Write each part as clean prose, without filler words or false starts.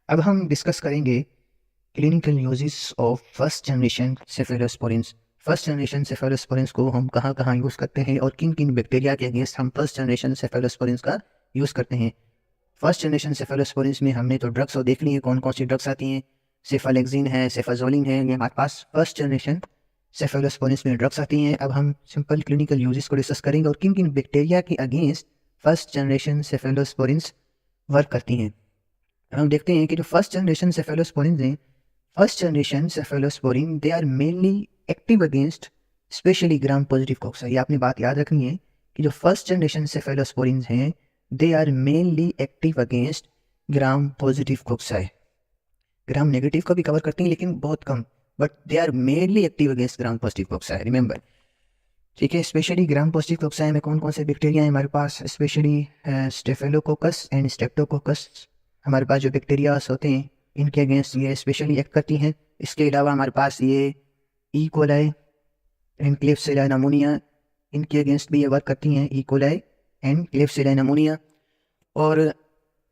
अब हम डिस्कस करेंगे clinical uses of first generation cephalosporins. First generation cephalosporins को हम कहाँ कहाँ यूज़ करते हैं और किन किन बैक्टीरिया के अगेंस्ट हम फर्स्ट जनरेशन सेफेलोस्पोरिन्स का यूज़ करते हैं। फर्स्ट जनरेशन सेफेलोस्पोरिन्स में हमने तो ड्रग्स और देख ली है कौन कौन सी ड्रग्स आती हैं। सेफालेक्सिन है, सेफाजोलिन है, ये हमारे पास फर्स्ट जनरेशन सेफेलोस्पोरिन्स में ड्रग्स आती हैं। अब हम सिंपल क्लिनिकल यूजेस को डिस्कस करेंगे और किन किन बैक्टीरिया के against first generation cephalosporins work करती हैं। हम देखते हैं कि जो फर्स्ट जनरेशन सेफेलोस्पोरिन हैं, first generation cephalosporin they are mainly active against specially gram positive cocci. ये आपने बात याद रखनी है कि जो फर्स्ट जनरेशन सेफेलोस्पोरिन हैं they are mainly active against gram positive cocci. Gram negative को भी कवर करती हैं लेकिन बहुत कम, but they are mainly active against gram positive cocci, remember. ठीक है, स्पेशली ग्राम पॉजिटिव कोक्सा में कौन कौन से बैक्टीरिया हैं हमारे पास? स्पेशली स्टेफेलोकोकस एंड स्ट्रेप्टोकोकस हमारे पास जो बैक्टीरियाज होते हैं इनके अगेंस्ट ये स्पेशली एक्ट करती हैं। इसके अलावा हमारे पास ये ई कोलाई एंड क्लेब्सिला नमोनिया, इनके अगेंस्ट भी ये वर्क करती हैं, ई कोलाई एंड क्लेब्सिला नमोनिया। और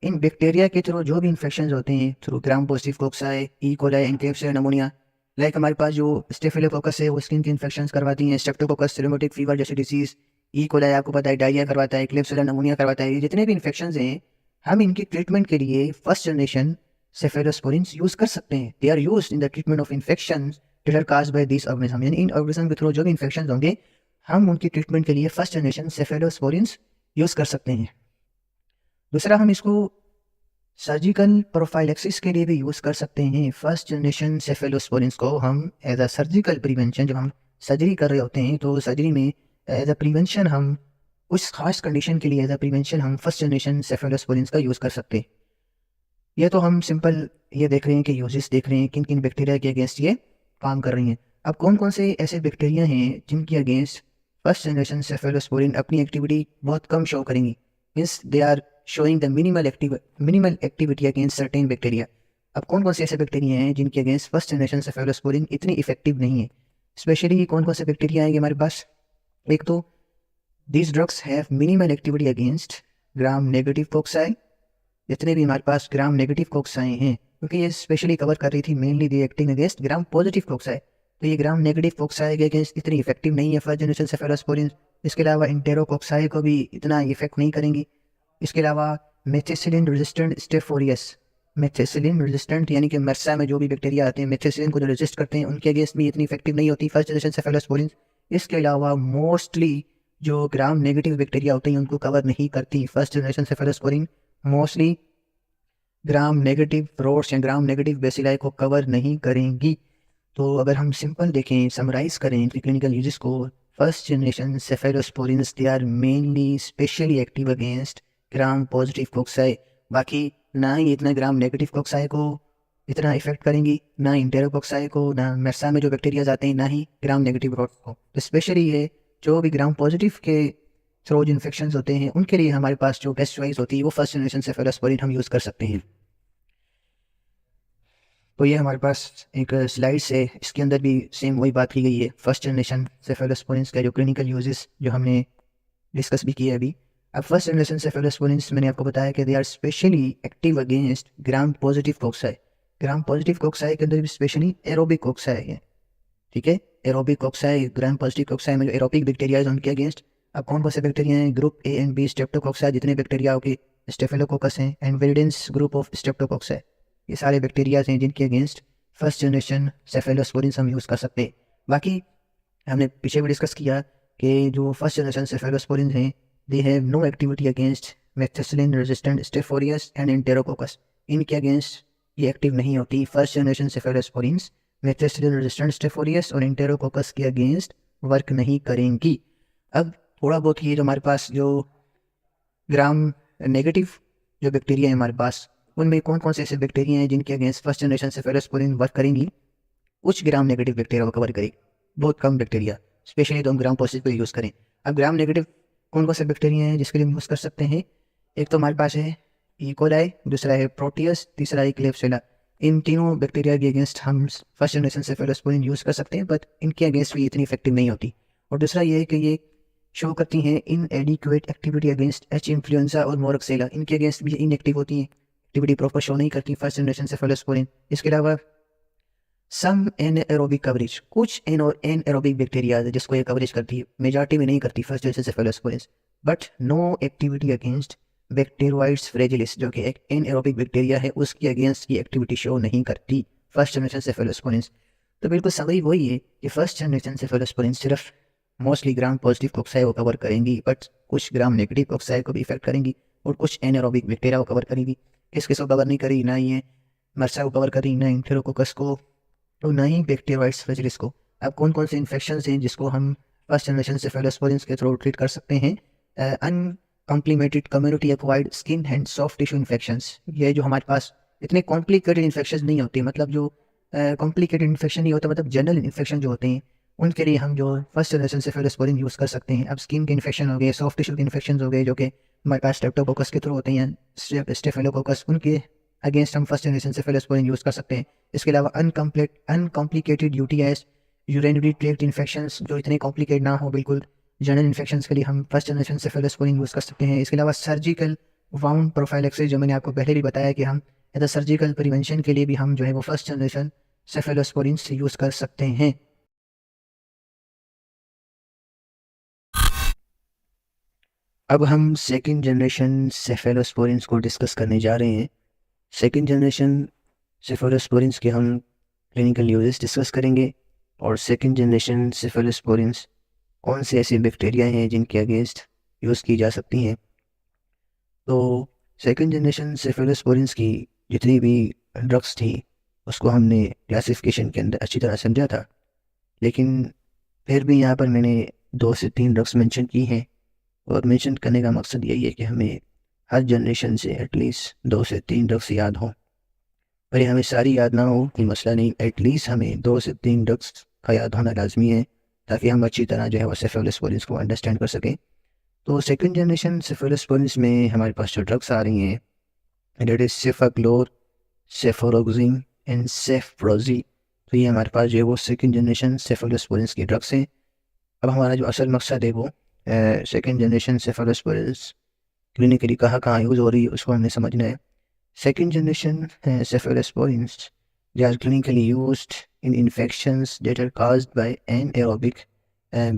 इन बैक्टीरिया के थ्रू जो भी इन्फेक्शन होते हैं through gram positive cocci, E coli and Klebsiella pneumoniae, like हमारे पास जो स्टेफिलोकोकस है वो स्किन के इन्फेक्शन करवाती हैं, स्ट्रेप्टोकोकस रूमेटिक फीवर जैसी डिजीज, ई कोलाई आपको पता है डायरिया करवाता है, क्लेब्सिला नमोनिया करवाता है। ये जितने भी इन्फेक्शन हैं हम इनकी ट्रीटमेंट के लिए फर्स्ट जनरेशन सेफेलोस्पोरिन्स यूज कर सकते हैं। They are used in the treatment of infection that are caused by this organism, यानी इन ऑर्गेनिज्म के थ्रू जो भी इन्फेक्शन होंगे हम उनकी ट्रीटमेंट के लिए फर्स्ट जनरेशन सेफेलोस्पोरिन्स यूज कर सकते हैं। दूसरा, हम इसको सर्जिकल प्रोफाइलेक्सिस के लिए भी यूज़ कर सकते हैं। फर्स्ट जनरेशन सेफेलोस्पोरिन्स को हम एज अ सर्जिकल प्रिवेंशन, जब हम सर्जरी कर रहे होते हैं तो सर्जरी में एज अ प्रिवेंशन हम उस खास कंडीशन के लिए एज अ प्रिवेंशन हम फर्स्ट जनरेशन सेफेलोस्पोरिन्स का यूज़ कर सकते हैं। ये तो हम सिंपल ये देख रहे हैं कि यूजेस देख रहे हैं किन किन बैक्टीरिया के अगेंस्ट ये काम कर रही हैं। अब कौन कौन से ऐसे बैक्टीरिया हैं जिनके अगेंस्ट फर्स्ट जनरेशन सेफेलोस्पोरिन अपनी एक्टिविटी बहुत कम शो करेंगी, means they are showing the minimal activity against certain bacteria. अब कौन कौन से ऐसे बैक्टीरिया हैं जिनके अगेंस्ट फर्स्ट जनरेशन सेफेलोस्पोरिन इतनी इफेक्टिव नहीं है? स्पेशली कौन कौन से बैक्टीरिया आएंगे हमारे पास? एक तो these drugs have minimal activity against gram negative कोक्साई। जितने भी हमारे पास ग्राम नेगेटिव कोक्साई हैं, क्योंकि ये स्पेशली कवर कर रही थी mainly the acting against gram positive cocci, तो ये ग्राम नेगेटिव कोक्साई के अगेंस्ट इतनी इफेक्टिव नहीं है फर्स्ट जनरेशन सेफेलोस्पोरिन। इसके अलावा इंटेरोकोक्साई को भी इतना इफेक्ट नहीं करेंगी। इसके अलावा मेथिसिलिन रेजिस्टेंट स्टेफोरियस, मेथिसिलिन रेजिस्टेंट यानी कि मर्सा में जो भी बैक्टीरिया आते हैं मेथिसिलिन को जो रेजिस्ट करते हैं उनके अगेंस्ट भी इतनी इफेक्टिव नहीं होती फर्स्ट जनरेशन सेफेलोस्पोरिन। इसके अलावा मोस्टली जो ग्राम नेगेटिव बैक्टीरिया होते हैं उनको कवर नहीं करती first generation cephalosporin. Mostly gram negative rods या ग्राम नेगेटिव बेसिलाई को कवर नहीं करेंगी। तो अगर हम सिंपल देखें, समराइज करें क्लिनिकल यूजेस को, first generation cephalosporins they are mainly specially active against gram positive cocci. बाकी ना ही इतना ग्राम नेगेटिव कोक्साई को इतना इफेक्ट करेंगी, ना इंटेरोकोक्साई को, ना मेर्सा में जो बैक्टीरिया आते हैं, ना ही ग्राम नेगेटिव रोड को। तो स्पेशली ये जो भी ग्राम पॉजिटिव के थ्रू जो इन्फेक्शन होते हैं उनके लिए हमारे पास जो बेस्ट चॉइस होती है वो फर्स्ट जनरेशन सेफेलोस्पोरिन हम यूज़ कर सकते हैं। तो ये हमारे पास एक स्लाइड्स है, इसके अंदर भी सेम वही बात की गई है फर्स्ट जनरेशन सेफेलोस्पोरिन्स का जो क्लिनिकल यूजेस जो हमने डिस्कस भी किए अभी। अब फर्स्ट जनरेशन सेफेलोस्पोरिन्स मैंने आपको बताया कि they are specially active against gram positive cocci. Gram positive cocci के अंदर भी स्पेशली एरोबिक कोक्साई है, ठीक है, एरोबिक कोक्साई, ग्राम पॉजिटिव कोक्साई में जो एरोबिक बैक्टीरिया है उनके अगेंस्ट। अब कौन कौन से बैक्टीरिया हैं? ग्रुप ए एंड बी स्ट्रेप्टोकोक्साई, जितने बैक्टीरिया के स्टेफिलोकोकस हैं, एंड विरिडेंस ग्रुप ऑफ स्ट्रेप्टोकोक्साई, ये सारे बैक्टीरियाज हैं जिनके अगेंस्ट फर्स्ट जनरेशन सेफेलोस्पोरिन्स हम यूज़ कर सकते हैं। बाकी हमने पीछे भी डिस्कस किया कि जो फर्स्ट जनरेशन सेफेलोस्पोरिन्स हैं they have no activity against methicillin resistant Staph aureus and Enterococcus, इनके अगेंस्ट ये एक्टिव नहीं होती first generation cephalosporins. Methicillin resistant Staph aureus और एंटेरोकोकस के अगेंस्ट वर्क नहीं करेंगी। अब थोड़ा बहुत ये जो हमारे पास जो ग्राम नेगेटिव जो बैक्टीरिया है हमारे पास, उनमें कौन कौन से ऐसे बैक्टीरिया हैं जिनके against first generation cephalosporin work करेंगी? कुछ ग्राम नेगेटिव बैक्टीरिया को कवर करेगी, बहुत कम बैक्टीरिया, स्पेशली तो हम ग्राम पॉजिटिव को यूज़ करें। अब ग्राम नेगेटिव कौन कौन से बैक्टीरिया हैं जिसके लिए हम यूज़ कर सकते हैं? एक तो हमारे पास है ई कोलाई, दूसरा है प्रोटियस, तीसरा है क्लेब्सिला। इन तीनों बैक्टीरिया के अगेंस्ट हम फर्स्ट जनरेशन सेफेलोस्पोरिन यूज़ कर सकते हैं, बट इनके अगेंस्ट भी इतनी इफेक्टिव नहीं होती। और दूसरा ये है कि ये शो करती हैं inadequate activity against H influenzae और मोरक्सेला, इनके अगेंस्ट भी इनएक्टिव होती हैं, एक्टिविटी प्रॉपर शो नहीं करती फर्स्ट जनरेशन सेफेलोस्पोरिन। इसके अलावा सम एनएरोबिक कवरेज, कुछ एनएरोबिक बैक्टीरिया जिसको ये कवरेज करती है, मेजॉरिटी में नहीं करती first generation cephalosporin, but no activity against Bacteroides fragilis, जो कि एक एनएरोबिक बैक्टीरिया है, उसकी अगेंस्ट की एक्टिविटी शो नहीं करती फर्स्ट जनरेशन सेफेलोस्पोरिन। तो बिल्कुल सही वही है कि फर्स्ट जनरेशन सेफेलोस्पोरिन सिर्फ मोस्टली ग्राम पॉजिटिव कोक्साई को कवर करेंगी, बट कुछ ग्राम नेगेटिव कोक्साई को भी इफेक्ट करेंगी और कुछ एनारोबिक बैक्टीरिया को कवर करेगी। किसको कवर नहीं करी, ना ये मर्सा को कवर करी, ना एंटेरोकोकस को, तो ना ही बैक्टीरियोइड्स फ्रेजिलिस को। अब कौन कौन से इन्फेक्शन हैं जिसको हम फर्स्ट जनरेशन सेफेलोस्पोरिन के थ्रू ट्रीट कर सकते हैं? Uncomplimented community acquired skin and soft tissue infections, ये जो हमारे पास इतने कॉम्प्लिकेटेड इन्फेक्शन नहीं होते, मतलब जो कॉम्प्लिकेटेड इन्फेक्शन नहीं होता, मतलब जनरल इन्फेक्शन जो होते हैं, उनके लिए हम जो फर्स्ट जनरेशन सेफेलोस्पोरिन यूज़ कर सकते हैं। अब स्किन के इन्फेक्शन हो गए, सॉफ्ट टिश्यू के इन्फेक्शन हो गए, जो कि हमारे पास स्ट्रेप्टोकोकस के थ्रू होते हैं, स्टेफिलोकोकस, उनके अगेंस्ट हम फर्स्ट जनरेशन सेफेलोस्पोरिन यूज़ कर सकते हैं। इसके अलावा uncomplicated UTIs, urinary tract infections, जो इतने कॉम्प्लिकेट ना हो, बिल्कुल जनरल इन्फेक्शंस के लिए हम फर्स्ट जनरेशन सेफेलोस्पोरिन यूज़ कर सकते हैं। इसके अलावा सर्जिकल वाउंड प्रोफाइलैक्सिस, जो मैंने आपको पहले भी बताया कि हम एज सर्जिकल प्रिवेंशन के लिए भी हम जो है वो फर्स्ट जनरेशन सेफेलोस्पोरिन से यूज़ कर सकते हैं। अब हम सेकंड जनरेशन सेफेलोस्पोरिन्स को डिस्कस करने जा रहे हैं। सेकंड जनरेशन सेफेलोस्पोरिन्स के हम क्लिनिकल यूजेस डिस्कस करेंगे और सेकंड जनरेशन सेफेलोस्पोरिन्स कौन से ऐसे बैक्टीरिया हैं जिनके अगेंस्ट यूज़ की जा सकती हैं। तो सेकंड जनरेशन सेफेलोस्पोरिन्स की जितनी भी ड्रग्स थी उसको हमने क्लासिफिकेशन के अंदर अच्छी तरह समझा था, लेकिन फिर भी यहाँ पर मैंने 2 से 3 ड्रग्स मेंशन की हैं और मेंशन करने का मकसद यही है कि हमें हर जनरेशन से एटलीस्ट 2 से 3 ड्रग्स याद हों। पर हमें सारी याद ना हो कि मसला नहीं, एटलीस्ट हमें 2 से 3 ड्रग्स का याद होना लाजमी है ताकि हम अच्छी तरह जो है वो सेफेलोस्पोरिन्स को अंडरस्टैंड कर सकें। तो सेकंड जनरेशन सेफेलोस्पोरिन्स में हमारे पास जो ड्रग्स आ रही हैं डेट इज़ सेफाक्लोर, सेफोरोक्सिम एंड सेफ्रोजी। तो ये हमारे पास जो है वो सेकंड जनरेशन सेफेलोस्पोरिन्स की ड्रग्स हैं। अब हमारा जो असल मकसद है वो सेकंड जनरेशन सेफेलोस्पोरिन्स क्लिनिकली कहाँ यूज़ हो रही है उसको हमने समझना है। Second generation cephalosporins, they are clinically used in infections that are caused by anaerobic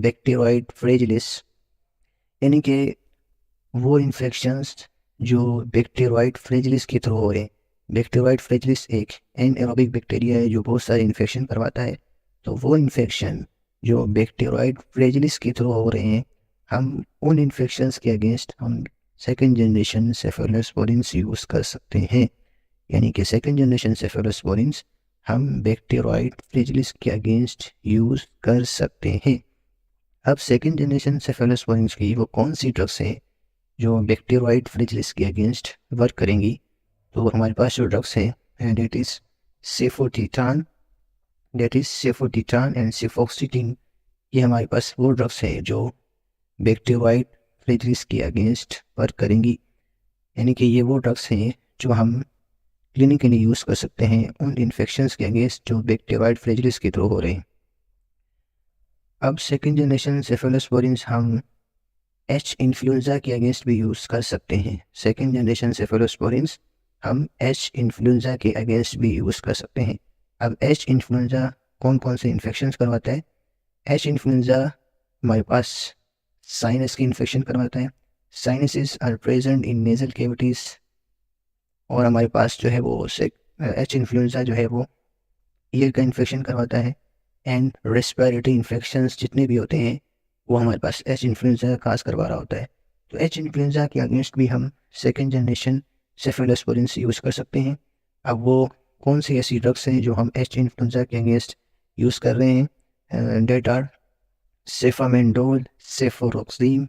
bacteroid fragilis, यानी कि वो इन्फेक्शंस जो बैक्टीरियोइड फ्रेजिलिस के थ्रू हो रहे हैं। बैक्टीरियोइड फ्रेजिलिस एक एनएरोबिक बैक्टीरिया है जो बहुत सारे इन्फेक्शन करवाता है। तो वो इन्फेक्शन जो बैक्टीरियोइड फ्रेजिलिस के थ्रू हो रहे हैं, हम उन इन्फेक्शंस के अगेंस्ट हम सेकंड जनरेशन सेफेलोस्पोरिन्स यूज़ कर सकते हैं। यानी कि सेकंड जनरेशन सेफेलोस्पोरिन्स हम बैक्टीरियोइड फ्रेजिलिस के अगेंस्ट यूज़ कर सकते हैं। अब सेकंड जनरेशन सेफेलोस्पोरिन्स की वो कौन सी ड्रग्स हैं जो बैक्टीरियोइड फ्रेजिलिस के अगेंस्ट वर्क करेंगी? तो हमारे पास जो ड्रग्स हैं डेट इज़ सेफोटिटान, एंड सेफोक्सिटिन। ये हमारे पास वो ड्रग्स हैं जो बैक्टीरियोइड फ्रेजिलिस के अगेंस्ट वर्क करेंगी। यानी कि ये वो ड्रग्स हैं जो हम क्लिनिकली यूज़ कर सकते हैं उन इन्फेक्शंस के अगेंस्ट जो बैक्टीरियोइड फ्रेजिलिस के थ्रू हो रहे हैं। अब सेकंड जनरेशन सेफेलोस्पोरिन्स हम एच इन्फ्लुएंजा के अगेंस्ट भी यूज़ कर सकते हैं। सेकंड जनरेशन सेफेलोस्पोरिन्स हम एच इन्फ्लुएंजा के अगेंस्ट भी यूज़ कर सकते हैं। अब एच इन्फ्लुएंजा कौन कौन से इन्फेक्शंस करवाता है? एच इन्फ्लुएंजा हमारे पास साइनस की इन्फेक्शन करवाता है। Sinuses are present in nasal cavities. और हमारे पास जो है वो एच इन्फ्लुएंजा जो है वो ईयर का इन्फेक्शन करवाता है। एंड रेस्पिरेटरी इन्फेक्शंस जितने भी होते हैं वो हमारे पास एच इन्फ्लुएंजा खास करवा रहा होता है। तो एच इन्फ्लुएंजा के अगेंस्ट भी हम सेकंड जनरेशन सेफेलोस्पोरिन्स यूज़ कर सकते हैं। अब वो कौन सी ऐसी ड्रग्स हैं जो हम एच इन्फ्लुएंजा के अगेंस्ट यूज़ कर रहे हैं? That are cefamandole, cefuroxime,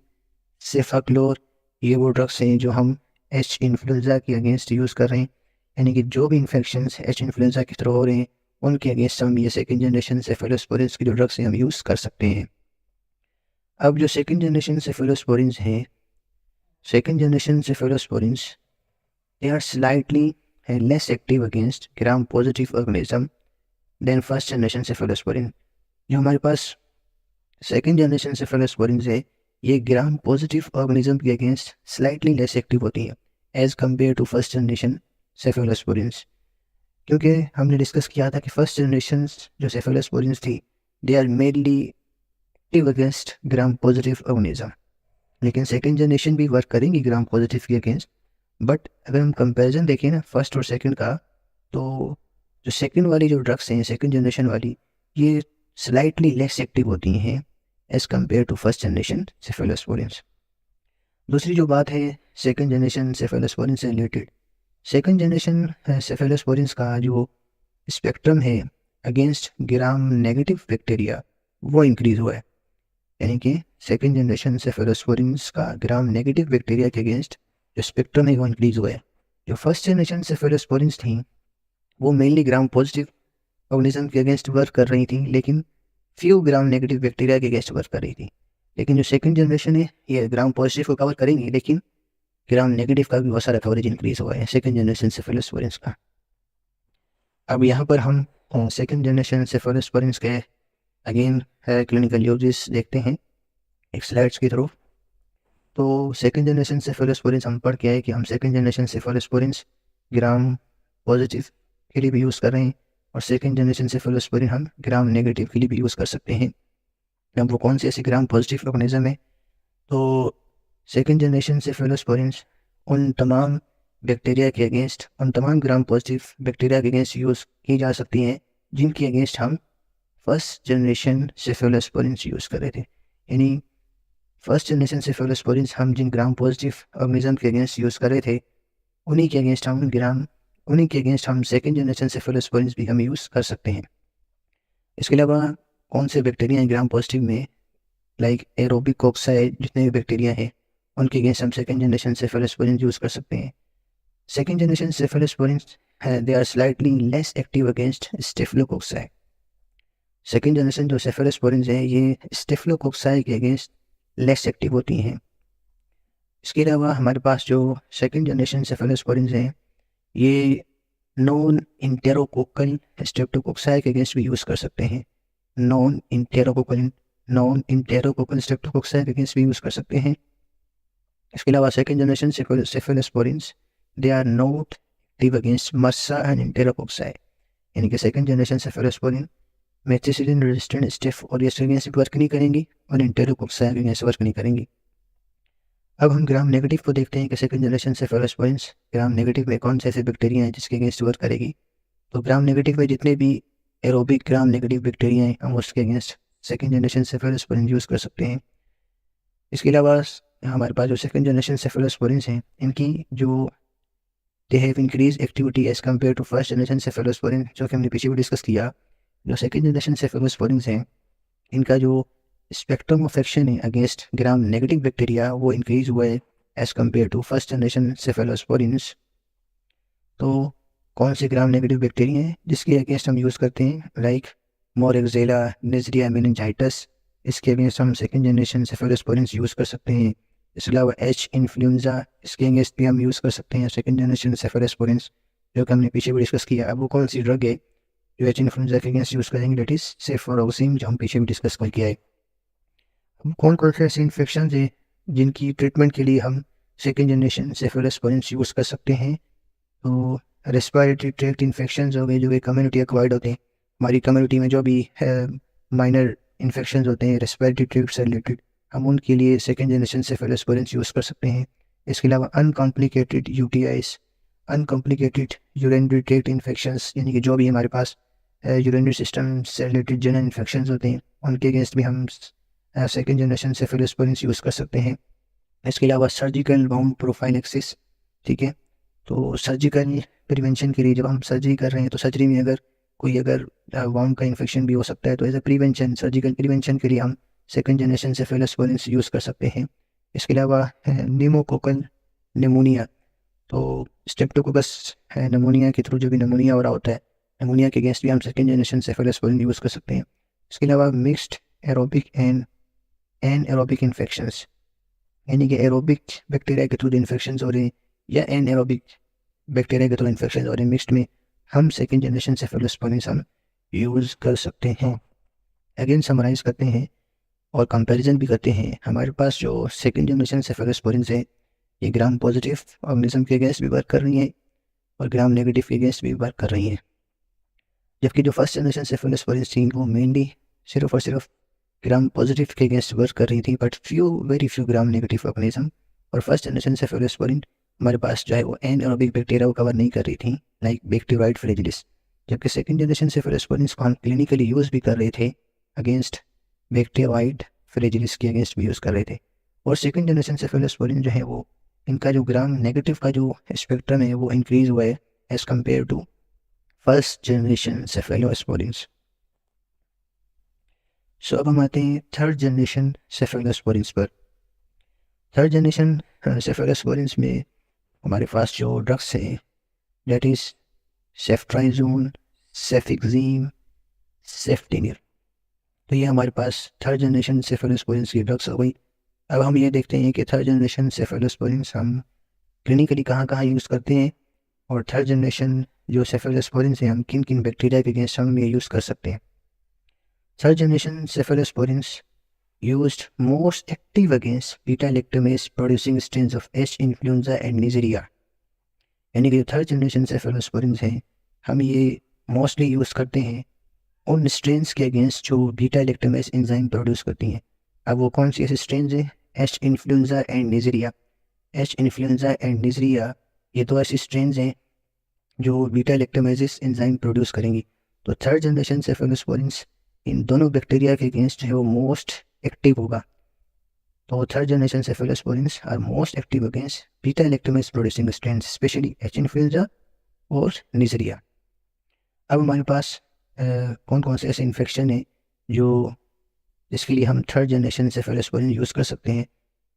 cefaclor. ये वो ड्रग्स हैं जो हम एच इन्फ्लुएंजा के अगेंस्ट यूज़ कर रहे हैं। यानी कि जो भी इन्फेक्शंस एच इन्फ्लुएंजा की तरह हो रहे हैं उनके अगेंस्ट हम ये सेकंड जनरेशन सेफेलोस्पोरिन्स की जो ड्रग्स हैं हम यूज़ कर सकते हैं। अब जो सेकंड जनरेशन सेफेलोस्पोरिन्स हैं, second generation cephalosporins they are slightly less active against gram positive organism than first generation cephalosporin. जो हमारे पास सेकंड जनरेशन सेफेलोस्पोरिन्स है ये ग्राम पॉजिटिव ऑर्गेनिज्म के अगेंस्ट स्लाइटली लेस एक्टिव होती है as compare to first generation cephalosporins, क्योंकि हमने डिस्कस किया था कि फर्स्ट जनरेशन जो सेफेलोस्पोरिन्स थी they are mainly active against gram positive organism, लेकिन सेकेंड जनरेशन भी वर्क करेंगी ग्राम पॉजिटिव के अगेंस्ट। बट अगर हम कंपैरिजन देखें ना फर्स्ट और सेकंड का, तो जो सेकंड वाली जो ड्रग्स हैं सेकंड जनरेशन वाली, ये स्लाइटली लेस एक्टिव होती हैं as compare to first generation cephalosporins. दूसरी जो बात है सेकंड जनरेशन सेफेलोस्पोरिन्स से रिलेटेड, सेकंड जनरेशन सेफेलोस्पोरिन्स का जो स्पेक्ट्रम है अगेंस्ट ग्राम नेगेटिव बैक्टीरिया वो इंक्रीज हुआ है, यानी कि सेकंड जनरेशन सेफेलोस्पोरिन्स का ग्राम नेगेटिव बैक्टीरिया के अगेंस्ट जो स्पेक्ट्रम है वो इंक्रीज हुआ है। जो फर्स्ट जनरेशन सेफेलोस्पोरिन्स थी वो मेनली ग्राम पॉजिटिव ऑर्गेनिज्म के अगेंस्ट वर्क कर रही थी, लेकिन फ्यू ग्राम नेगेटिव बैक्टीरिया के अगेंस्ट वर्क कर रही थी। लेकिन जो सेकंड जनरेशन है ये ग्राम पॉजिटिव को कवर करेंगी, लेकिन ग्राम नेगेटिव का भी बहुत सारा कवरेज इंक्रीज हुआ है सेकंड जनरेशन सेफेलोस्पोरिन्स का। अब यहाँ पर हम सेकंड जनरेशन सेफेलोस्पोरिन्स के अगेन क्लिनिकल यूजेस देखते हैं एक स्लाइड्स की थ्रू। तो सेकंड जनरेशन सेफेलोस्पोरिन्स हम पढ़ के आए कि हम सेकंड जनरेशन सेफेलोस्पोरिन्स ग्राम पॉजिटिव के लिए भी यूज़ कर रहे हैं और सेकंड जनरेशन सेफेलोस्पोरिन हम ग्राम नेगेटिव के लिए भी यूज़ कर सकते हैं। अब वो कौन से ऐसे ग्राम पॉजिटिव ऑर्गेनिज्म है, तो सेकंड जनरेशन सेफेलोस्पोरिन्स उन तमाम बैक्टीरिया के अगेंस्ट, उन तमाम ग्राम पॉजिटिव बैक्टीरिया के अगेंस्ट यूज़ की जा सकती हैं जिनके अगेंस्ट हम फर्स्ट जनरेशन सेफेलोस्पोरिन्स यूज़ कर रहे थे। यानी फर्स्ट जनरेशन सेफेलोस्पोरिन्स हम जिन ग्राम पॉजिटिव ऑर्गेनिज्म के अगेंस्ट यूज़ कर रहे थे उन्हीं के अगेंस्ट हम सेकंड जनरेशन सेफेलोस्पोरिन्स भी हम यूज़ कर सकते हैं। इसके अलावा कौन से बैक्टीरिया हैं ग्राम पॉजिटिव में, लाइक एरोबिक कोक्साई जितने भी बैक्टीरिया हैं उनके अगेंस्ट हम सेकंड जनरेशन सेफेलोस्पोरिन्स यूज़ कर सकते हैं। Second generation cephalosporins they are slightly less active against staphylococci. Second generation जो सेफेलोस्पोरिन्स है ये स्टेफिलोकोक्साई के अगेंस्ट लेस एक्टिव होती हैं। इसके अलावा हमारे पास जो सेकंड जनरेशन सेफेलोस्पोरिन्स हैं ये नॉन इंटेरोकोकल स्ट्रेप्टोकोक्साई के अगेंस्ट भी यूज़ कर सकते हैं। नॉन इंटेरोकोकल स्ट्रेप्टोकोक्साई के अगेंस्ट भी यूज़ कर सकते हैं। इसके अलावा second generation cephalosporins they are not active against MRSA and enterococci, यानी कि second generation cephalosporin methicillin resistant Staph और ये अगेंस्ट वर्क नहीं करेंगी और इंटेरोकोक्साई के अगेंस्ट वर्क नहीं करेंगी। अब हम ग्राम नेगेटिव को देखते हैं कि सेकंड जनरेशन सेफेलोस्पोरिन्स ग्राम नेगेटिव में कौन से ऐसे बैक्टीरिया हैं जिसके अगेंस्ट वर्क करेगी। तो ग्राम नेगेटिव में जितने भी एरोबिक ग्राम नेगेटिव बैक्टीरिया हैं हम उसके against second generation cephalosporin use कर सकते हैं। इसके अलावा हमारे पास जो सेकंड जनरेशन सेफेलोस्पोरिन्स हैं इनकी जो they have increase activity as compare to first generation cephalosporin, जो कि हमने पीछे भी डिस्कस किया। जो सेकंड जनरेशन सेफेलोस्पोरिन्स हैं इनका जो स्पेक्ट्रम ऑफ एक्शन है अगेंस्ट ग्राम नेगेटिव बैक्टीरिया वो इंक्रीज हुआ है as compare to first generation cephalosporins. तो कौन से ग्राम नेगेटिव बैक्टीरिया हैं जिसके अगेंस्ट हम यूज़ करते हैं, लाइक मोरेक्सेला, नेज़रिया मेनिंजाइटिस, इसके अगेंस्ट हम सेकंड जनरेशन सेफेलोस्पोरिन्स यूज़ कर सकते हैं। इसके अलावा एच इन्फ्लुएंजा, इसके अगेंस्ट भी हम यूज़ कर सकते हैं सेकंड जनरेशन सेफेलोस्पोरिन्स, जो कि हमने पीछे भी डिस्कस किया। अब वो कौन सी ड्रग है जो एच इन्फ्लुएंजा के अगेंस्ट यूज़ करेंगे, डेट इज सेफोरोक्सिम, जो हम पीछे भी डिस्कस कर किया है। कौन कौन से ऐसे इन्फेक्शन हैं जिनकी ट्रीटमेंट के लिए हम सेकेंड जनरेशन सेफेलोस्पोरिन्स यूज़ कर सकते हैं, तो रेस्पिरेटरी ट्रैक्ट इन्फेक्शन हो गए जो कि कम्युनिटी एक्वायर्ड होते हैं। हमारी कम्युनिटी में जो भी माइनर इन्फेक्शन होते हैं रेस्पिरेटरी ट्रैक्ट से रिलेटेड, हम उनके लिए सेकेंड जनरेशन सेफेलोस्पोरिन्स यूज़ कर सकते हैं। इसके अलावा uncomplicated UTIs, uncomplicated urinary tract infections, यानी कि जो भी हमारे पास यूरिनरी सिस्टम से रिलेटेड जनरल इन्फेक्शन होते हैं उनके अगेंस्ट भी हम सेकेंड जनरेशन सेफेलोस्पोरिन्स यूज़ कर सकते हैं। इसके अलावा सर्जिकल वाउंड प्रोफाइलेक्सिस, ठीक है, तो सर्जिकल प्रिवेंशन के लिए जब हम सर्जरी कर रहे हैं तो सर्जरी में अगर वाउंड का इन्फेक्शन भी हो सकता है तो as a prevention, surgical prevention के लिए हम सेकेंड जनरेशन सेफेलोस्पोरिन्स यूज़ कर सकते हैं। इसके अलावा निमोकोकल निमोनिया, तो स्ट्रेप्टोकोकस निमोनिया के थ्रू जो भी निमोनिया हो रहा होता है, निमोनिया के अगेंस्ट भी हम सेकेंड जनरेशन सेफेलोस्पोरिन यूज़ कर सकते हैं। इसके अलावा mixed aerobic and anaerobic infections, यानी कि एरोबिक बैक्टीरिया के थ्रू इन्फेक्शन हो रहे हैं या एनएरोबिक बैक्टीरिया के थ्रू इन्फेक्शन हो रहे हैं, मिक्स्ड में हम सेकेंड जनरेशन सेफेलोस्पोरिन्स हम यूज़ कर सकते हैं। अगेन समराइज़ करते हैं और कंपैरिजन भी करते हैं। हमारे पास जो सेकेंड जनरेशन सेफेलोस्पोरिन्स है ये ग्राम पॉजिटिव ऑर्गेनिज्म के अगेंस्ट भी वर्क कर रही हैं और ग्राम नेगेटिव के अगेंस्ट भी वर्क कर रही हैं। जबकि जो फर्स्ट जनरेशन सेफेलोस्पोरिन्स थी वो मेनली सिर्फ और सिर्फ ग्राम पॉजिटिव के अगेंस्ट वर्क कर रही थी, but very few gram negative organism. और फर्स्ट जनरेशन सेफेलोस्पोरिन हमारे पास जो है वो एनारोबिक बैक्टीरिया को कवर नहीं कर रही थी, लाइक बैक्टीरियोइड फ्रेजिलिस। जबकि सेकंड जनरेशन सेफेलोस्पोरिन्स को हम क्लिनिकली यूज़ भी कर रहे थे अगेंस्ट बैक्टीरियोइड फ्रेजिलिस के अगेंस्ट भी यूज़ कर रहे थे। और सेकंड जनरेशन सेफेलोस्पोरिन जो है वो इनका जो ग्राम नेगेटिव का जो स्पेक्ट्रम है वो इंक्रीज हुआ है as compare to first generation cephalosporins. So अब हम आते हैं थर्ड जनरेशन सेफेलोस्पोरिन्स पर। थर्ड जनरेशन सेफेलोस्पोरिन्स में हमारे पास जो ड्रग्स हैं दैट इज़ सेफ्ट्राइजोन, सेफिक्जीम, सेफ्टिनिर। तो ये हमारे पास थर्ड जनरेशन सेफेलोस्पोरिन्स की ड्रग्स हो गई। अब हम ये देखते हैं कि थर्ड जनरेशन सेफेलोस्पोरिन्स हम क्लिनिकली कहाँ कहाँ यूज़ करते हैं, और थर्ड जनरेशन जो सेफेलोस्पोरिन्स हैं हम किन किन बैक्टीरिया के अगेंस्ट हम ये यूज़ कर सकते हैं। Third generation cephalosporins used most active against beta-lactamase producing strains of H. influenza and Neisseria। यानी कि थर्ड जनरेशन cephalosporins हैं हम ये मोस्टली यूज़ करते हैं उन स्ट्रेन्स के अगेंस्ट जो बीटा लैक्टामेस एंजाइम प्रोड्यूस करती हैं। अब वो कौन सी ऐसे स्ट्रेन्स हैं? H. influenza and Neisseria। H. influenza and Neisseria ये दो ऐसी स्ट्रेन्स हैं जो बीटा लैक्टामेस एंजाइम प्रोड्यूस करेंगी। तो थर्ड जनरेशन cephalosporins इन दोनों बैक्टीरिया के अगेंस्ट जो है वो मोस्ट एक्टिव होगा। तो third generation cephalosporins are most active against beta lactamase producing strains specially H influenzae और नीजरिया। अब हमारे पास कौन कौन से ऐसे इन्फेक्शन हैं जो जिसके लिए हम थर्ड जनरेशन सेफेलोस्पोरिन यूज़ कर सकते हैं।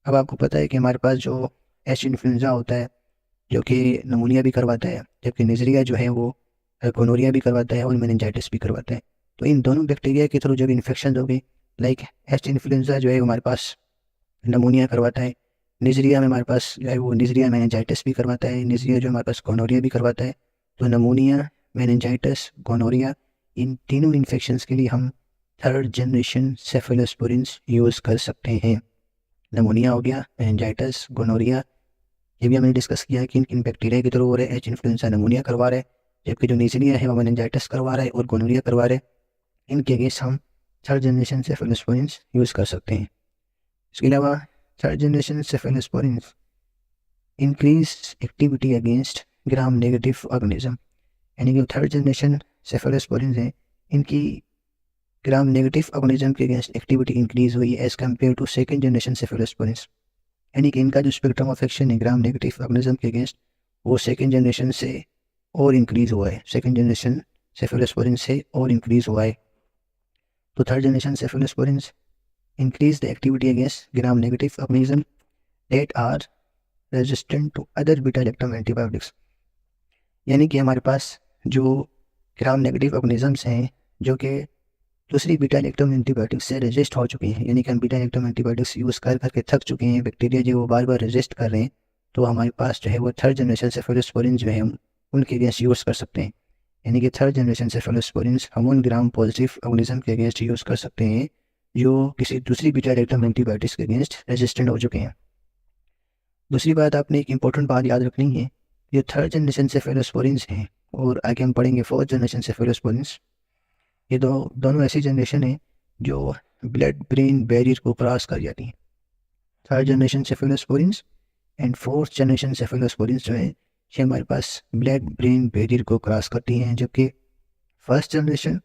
अब आपको पता है कि हमारे पास जो एच इन्फ्लुएंजा होता है जो कि नमूनिया भी करवाता है, जबकि नीजरिया जो है वो गोनोरिया भी करवाता है और मेनिंजाइटिस भी करवाता है। तो इन दोनों बैक्टीरिया के थ्रू जब इन्फेक्शन हो गई, लाइक एच इन्फ्लुएंजा जो है हमारे पास नमूनिया करवाता है, नीजरिया में हमारे पास जो है वो नीजरिया मेनिंजाइटिस भी करवाता है, नीजरिया जो हमारे पास गोनोरिया भी करवाता है। तो नमूनिया, मेनिंजाइटिस, गोनोरिया इन तीनों इन्फेक्शंस के लिए हम थर्ड जनरेशन सेफेलोस्पोरिन्स यूज़ कर सकते हैं। नमूनिया हो गया, मेनिंजाइटिस, गोनोरिया, ये भी हमने डिस्कस किया है कि किन बैक्टीरिया के थ्रू हो रहा है। एच इन्फ्लुएंजा नमूनिया करवा रहा है, जबकि जो नीजरिया है वो मेनिंजाइटिस करवा रहा है और गोनोरिया करवा रहा है। इनके अगेंस्ट हम थर्ड जनरेशन सेफेलोस्पोरिन्स यूज़ कर सकते हैं। इसके अलावा third generation cephalosporins increase activity against gram negative organism. यानी कि थर्ड जनरेशन सेफेलोस्पोरिन्स हैं इनकी ग्राम नेगेटिव ऑर्गेनिज्म के अगेंस्ट एक्टिविटी इंक्रीज हुई as compare to second generation cephalosporins. यानी कि इनका जो स्पेक्ट्रम ऑफ एक्शन है ग्राम नेगेटिव ऑर्गेनिज्म के अगेंस्ट वो सेकेंड जनरेशन से और इंक्रीज हुआ है, सेकेंड जनरेशन सेफेलोस्पोरिन से और इंक्रीज हुआ है। तो third generation cephalosporins increase the activity against gram-negative organisms that are resistant to other beta-lactam antibiotics। यानी कि हमारे पास जो ग्राम नेगेटिव ऑर्गेनिजम्स हैं जो कि दूसरी बीटा लैक्टम एंटीबायोटिक्स से रेजिस्ट हो चुके हैं, यानी कि हम बीटा लैक्टम एंटीबायोटिक्स यूज़ कर करके थक चुके हैं, बैक्टीरिया जो वो बार बार रेजिस्ट कर रहे हैं, तो हमारे पास जो है वो थर्ड जनरेशन सेफेलोस्पोरिन जो है हम उनके अगेंस्ट यूज़ कर सकते हैं। यानी कि थर्ड जनरेशन सेफेलोस्पोरिन्स हम उन ग्राम पॉजिटिव ऑर्गेनिज्म के अगेंस्ट यूज़ कर सकते हैं जो किसी दूसरी बीटा लैक्टम एंटीबायोटिक्स के अगेंस्ट रेजिस्टेंट हो चुके हैं। दूसरी बात आपने एक इंपॉर्टेंट बात याद रखनी है, ये थर्ड जनरेशन सेफेलोस्पोरिन्स हैं और आगे हम पढ़ेंगे फोर्थ जनरेशन सेफेलोस्पोरिन्स। ये दोनों ऐसी जनरेशन है जो ब्लड ब्रेन बैरियर को क्रॉस कर जाती हैं। Third generation cephalosporins and fourth generation cephalosporins जो है ये हमारे पास ब्लड ब्रेन बैरियर को क्रॉस करती हैं, जबकि फर्स्ट जनरेशन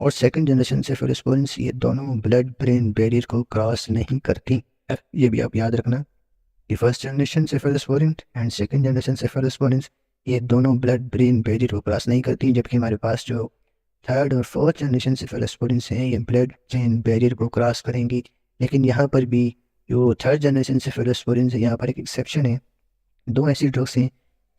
और सेकंड जनरेशन सेफेलोस्पोरिन्स ये दोनों ब्लड ब्रेन बैरियर को क्रॉस नहीं करती। ये भी आप याद रखना कि first generation cephalosporin and second generation cephalosporins ये दोनों ब्लड ब्रेन बैरियर को क्रॉस नहीं करती, जबकि हमारे पास जो थर्ड और फोर्थ जनरेशन सेफेलोस्पोरिन्स हैं ये ब्लड ब्रेन बैरियर को क्रॉस करेंगी। लेकिन यहाँ पर भी जो थर्ड जनरेशन सेफेलोस्पोरिन्स है यहाँ पर एक एक्सेप्शन है। दो ऐसी ड्रग्स हैं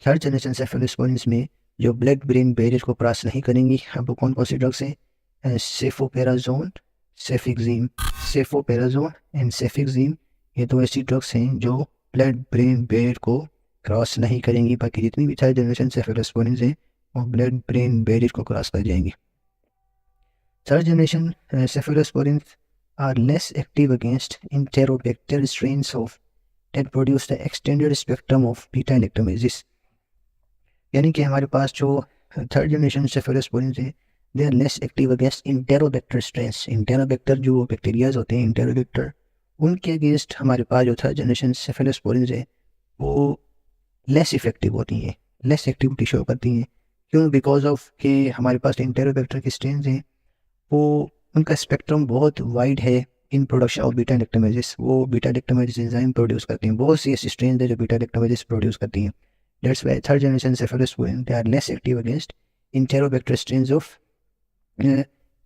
थर्ड जनरेशन सेफेलोस्पोरिन्स में जो ब्लड ब्रेन बैरियर को क्रॉस नहीं करेंगी। अब वो कौन कौन सी ड्रग्स हैं? सेफोपेराजोन, सेफिक्जीम, सेफोपेराजोन एंड सेफिक्जीम ये दो ऐसी ड्रग्स हैं जो ब्लड ब्रेन बैरियर को क्रॉस नहीं करेंगी। बाकी जितनी भी थर्ड जनरेशन सेफेलोस्पोरिन्स हैं वो ब्लड ब्रेन बैरियर को क्रॉस कर जाएंगी। Third generation cephalosporins are less active against enterobacter strains of that produce the extended spectrum of beta lactamases। यानी कि हमारे पास जो थर्ड जनरेशन सेफेलोस्पोरिन्स है they are less active against enterobacter strains. Enterobacter जो बैक्टीरियाज होते हैं इंटेरोबैक्टर, उनके अगेंस्ट हमारे पास जो थर्ड जनरेशन सेफेलोस्पोरिन्स है वो लेस इफेक्टिव होती हैं, लेस एक्टिविटी शो करती हैं। क्यों? बिकॉज ऑफ के हमारे पास इंटेरोबैक्टर के स्ट्रेंस हैं वो उनका स्पेक्ट्रम बहुत वाइड है इन प्रोडक्शन ऑफ बीटा लैक्टोमेजेस। वो बीटा लैक्टोमेजेस एंजाइम प्रोड्यूस करती हैं, बहुत सी ऐसी स्ट्रेंस है जो बीटा लैक्टोमेजेस प्रोड्यूस करती हैं। That's why third generation cephalosporin they are less active against enterobacter strains of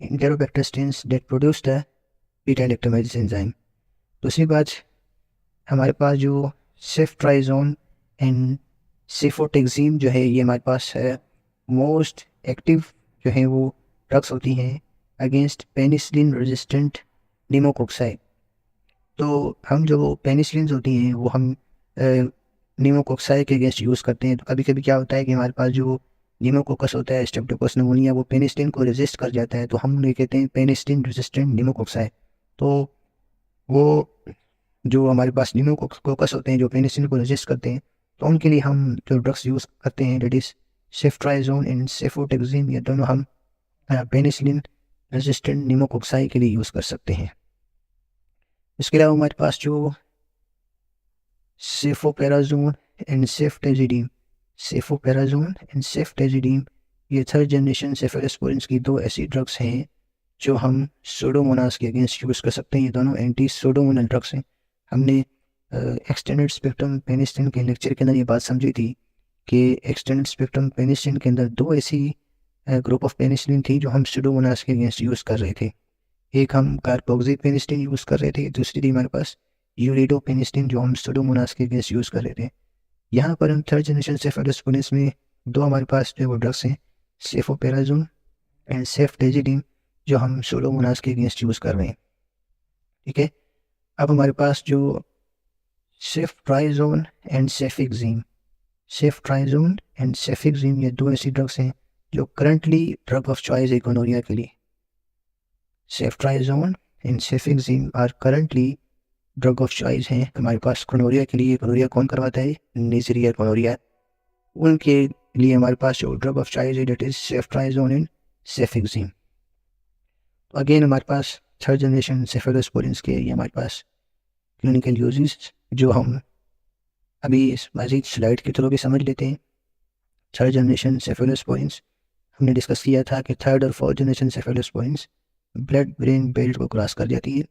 enterobacter strains that produce the beta lactamase enzyme। दूसरी बात, हमारे पास जो सेफ्ट्राइजोन एंड सेफोटेक्सिम जो है ये हमारे पास है मोस्ट एक्टिव जो है वो ड्रग्स होती हैं अगेंस्ट पेनिसिलिन रेजिस्टेंट निमोकोक्साई। तो हम जो पेनिसिलिन होती हैं वो हम निमोकोक्साई के अगेंस्ट यूज़ करते हैं। तो कभी कभी क्या होता है कि हमारे पास जो निमोकोकस होता है स्ट्रेप्टोकोकस निमोनिया वो पेनिसिलिन को रेजिस्ट कर जाता है, तो हम ये कहते हैं पेनिसिलिन रेजिस्टेंट निमोकोक्साई। तो वो जो हमारे पास निमोकोकस होते हैं जो पेनिसिलिन को रेजिस्ट करते हैं, तो उनके लिए हम जो ड्रग्स यूज़ करते हैं डेट इज़ सेफ्ट्राइजोन एंड सेफोटेक्सिम, ये दोनों हम पेनिसिलिन रेजिस्टेंट निमोकोक्साई के लिए यूज़ कर सकते हैं। इसके अलावा हमारे पास जो सेफोपेराजोन एंड सेफ्टेजिडीम, सेफोपेराजोन एंड सेफ्टेजिडीम ये थर्ड जनरेशन सेफेलोस्पोरिन्स की दो ऐसी ड्रग्स हैं जो हम सूडोमोनास के अगेंस्ट यूज़ कर सकते हैं। ये दोनों एंटी सूडोमोनल ड्रग्स हैं। हमने एक्सटेंडेड स्पेक्ट्रम पेनिसिलिन के लेक्चर के अंदर ये बात समझी थी कि एक्सटेंडेड स्पेक्ट्रम पेनिसिलिन के अंदर दो ऐसी ग्रुप ऑफ पेनिसिलिन थी जो हम सूडोमोनास के अगेंस्ट यूज़ कर रहे थे। एक हम कार्बोक्सी पेनिसिलिन यूज़ कर रहे थे, दूसरी थी हमारे पास यूरिडो पेनिसिलिन जो हम सूडोमोनास के अगेंस्ट यूज़ कर रहे थे। यहाँ पर हम थर्ड जनरेशन सेफेलोस्पोरिन्स में दो हमारे पास जो वो ड्रग्स हैं सेफोपेराजोन एंड सेफ्टेजिडीम जो हम सूडोमोनास के अगेंस्ट यूज़ कर रहे हैं। ठीक है, अब हमारे पास जो ceftriaxone and cefixime, ceftriaxone and cefixime ये दो ऐसी ड्रग्स हैं जो करंटली ड्रग ऑफ चॉइस है गोनोरिया के लिए। Ceftriaxone and cefixime are currently drug of choice हैं हमारे पास गोनोरिया के लिए। गोनोरिया कौन करवाता है? नेज़रिया गोनोरिया। उनके लिए हमारे पास जो ड्रग ऑफ चॉइस है डेट इज सेफ्ट्राइजोन एंड सेफिक्सिम। तो अगेन हमारे पास थर्ड जनरेशन सेफेलोस्पोरिन्स के ये हमारे पास क्लिनिकल यूजेस जो हम अभी इस मजीद स्लाइड के थ्रू भी समझ लेते हैं। थर्ड जनरेशन सेफेलोस्पोरिन्स हमने डिस्कस किया था कि थर्ड और fourth generation cephalosporins blood brain belt को क्रॉस कर जाती है,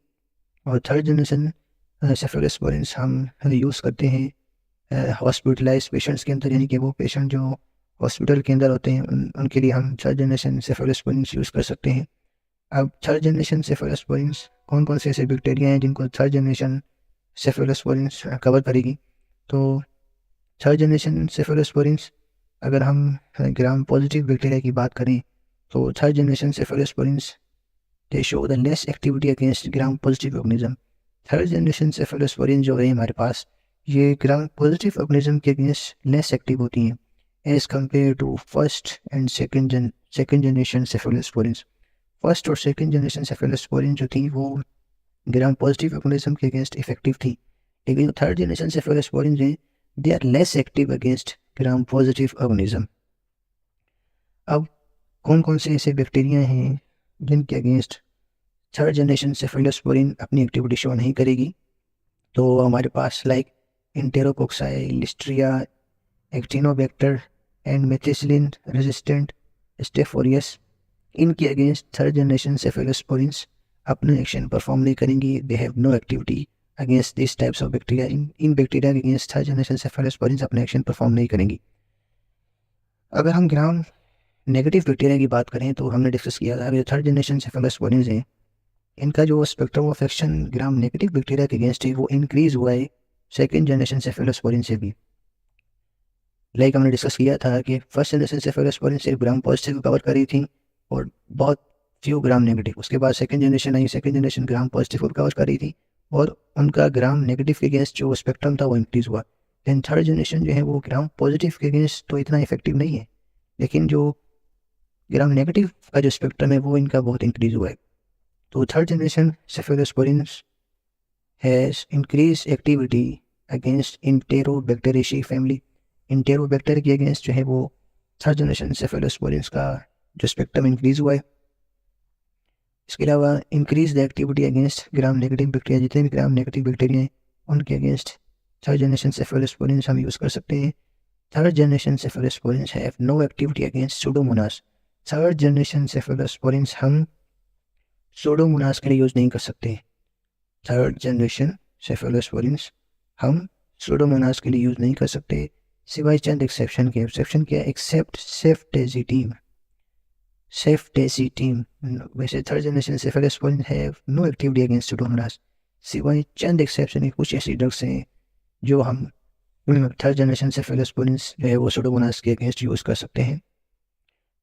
और थर्ड जनरेशन सेफेलोस्पोरिन्स हम यूज़ करते हैं हॉस्पिटलाइज पेशेंट्स के अंदर, यानी कि वो पेशेंट जो हॉस्पिटल के अंदर होते हैं उनके लिए हम थर्ड जनरेशन सेफेलोस्पोरिन्स यूज़ कर सकते हैं। अब थर्ड जनरेशन सेफेलोस्पोरिन्स कौन कौन से ऐसे बैक्टीरिया हैं जिनको थर्ड जनरेशन सेफेलोस्पोरिन्स कवर करेगी? तो थर्ड जनरेशन सेफेलोस्पोरिन्स अगर हम ग्राम पॉजिटिव बैक्टीरिया की बात करें तो third generation cephalosporins they show the less activity against gram positive organism. Third generation cephalosporin जो है हमारे पास ये ग्राम पॉजिटिव ऑर्गेनिज्म के अगेंस्ट लेस एक्टिव होती हैं as compare to first and second generation cephalosporins. First और सेकेंड जनरेशन सेफेलोस्पोरिन जो थी वो ग्राम पॉजिटिव ऑर्गेनिज्म के अगेंस्ट इफेक्टिव थी, लेकिन थर्ड जनरेशन सेफेलोस्पोरिन जो they are less active against gram positive organism. अब कौन कौन से ऐसे बैक्टीरिया हैं जिनके अगेंस्ट थर्ड जनरेशन सेफेलोस्पोरिन अपनी एक्टिविटी शो नहीं करेगी? तो हमारे पास लाइक इंटेरोकोक्साई, लिस्ट्रिया, एक्टिनोबैक्टर एंड मेथिसिलिन रेजिस्टेंट स्टेफोरियस, इनके अगेंस्ट थर्ड जनरेशन सेफेलोस्पोरिन्स अपना एक्शन परफॉर्म नहीं करेंगी। They have no activity against this types of bacteria. इन बैक्टीरिया के अगेंस्ट थर्ड जनरेशन सेफेलोस्पोरिन्स अपना एक्शन परफॉर्म नहीं करेंगी। अगर हम ग्राम नेगेटिव बैक्टीरिया की बात करें तो हमने डिस्कस किया था कि थर्ड जनरेशन सेफेलोस्पोरिन्स हैं, इनका जो spectrum of action gram negative bacteria के अगेंस्ट है वो इंक्रीज हुआ है सेकेंड जनरेशन सेफेलोस्पोरिन से भी। लाइक हमने डिस्कस किया था कि फर्स्ट जनरेशन सेफेलोस्पोरिन सिर्फ ग्राम पॉजिटिव कवर कर रही थी और बहुत फ्यू ग्राम नेगेटिव। उसके बाद सेकेंड जनरेशन आई, second generation gram positive cover कर रही थी और उनका ग्राम नेगेटिव के अगेंस्ट जो स्पेक्ट्रम था वो इंक्रीज हुआ। देन थर्ड जनरेशन जो है वो ग्राम पॉजिटिव के अगेंस्ट तो इतना इफेक्टिव नहीं है, लेकिन जो ग्राम नेगेटिव का जो स्पेक्ट्रम है वो इनका बहुत इंक्रीज हुआ है। तो third generation cephalosporins has increased activity against Enterobacteriaceae family। Enterobacter के अगेंस्ट जो है वो थर्ड जनरेशन सेफेलोस्पोरिन्स का जो स्पेक्ट्रम इंक्रीज हुआ है। इसके अलावा increase the activity against gram negative bacteria, जितने भी ग्राम नेगेटिव बैक्टीरिया हैं उनके अगेंस्ट थर्ड जनरेशन सेफेलोस्पोरिन्स हम यूज़ कर सकते हैं। Third generation cephalosporins have no activity against pseudomonas. Third generation cephalosporins हम सूडोमोनास के लिए यूज़ नहीं कर सकते। थर्ड जनरेशन सेफेलोस्पोरिन्स हम सूडोमोनास के लिए यूज़ नहीं कर सकते सिवाय चंद एक्सेप्शन के। एक्सेप्शन क्या है? Accept ceftazidime. सेफ्टेजिटीम वैसे third generation cephalosporins have no activity against pseudomonas सिवाय चंद एक्सेप्शन। कुछ ऐसी ड्रग्स हैं जो हम थर्ड जनरेशन सेफेलोस्पोरिन्स जो है वो सूडोमोनास के अगेंस्ट यूज़ कर सकते हैं।